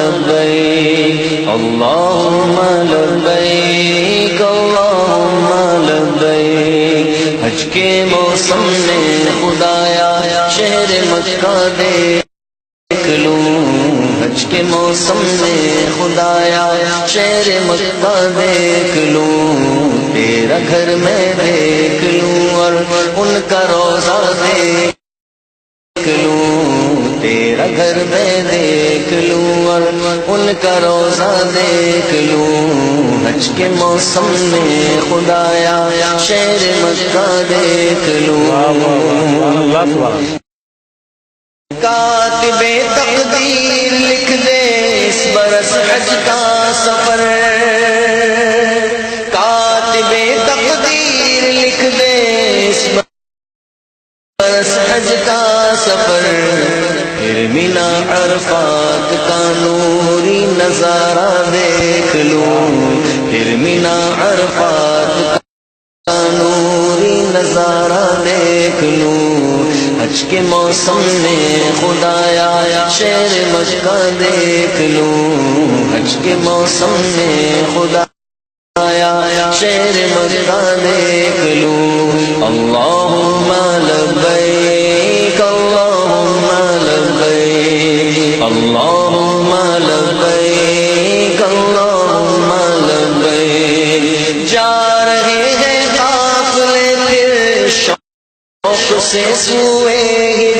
لبیک اللہم لبیک اللہم لبیک حج کے موسم میں خدایا شہر مکہ دیکھ لوں حج کے موسم میں خدایا شہر مکہ دیکھ لوں تیرا گھر میں دیکھ لوں اور ان کا روزہ دیکھ لوں تیرا گھر میں دیکھ لوں اور ان کا روزہ دیکھ لوں حج کے موسم میں خدایا شہر مکہ دیکھ لوں کاتب تقدیر لکھ دے اس برس حج کا سفر کاتب تقدیر لکھ دے اس برس حج کا سفر پھر مینا عرفات کا نوری نظارہ دیکھ لوں پھر مینا عرفات کا نوری نظارہ دیکھ لوں حج کے موسم میں خدایا شہر مکہ دیکھ لوں حج کے موسم میں خدایا شہر مکہ دیکھ لوں اللہم لبیک اللہم لبیک اللہم لبیک اللہم لبیک جا رہے ہیں قافلے پھر شوق سے سوئے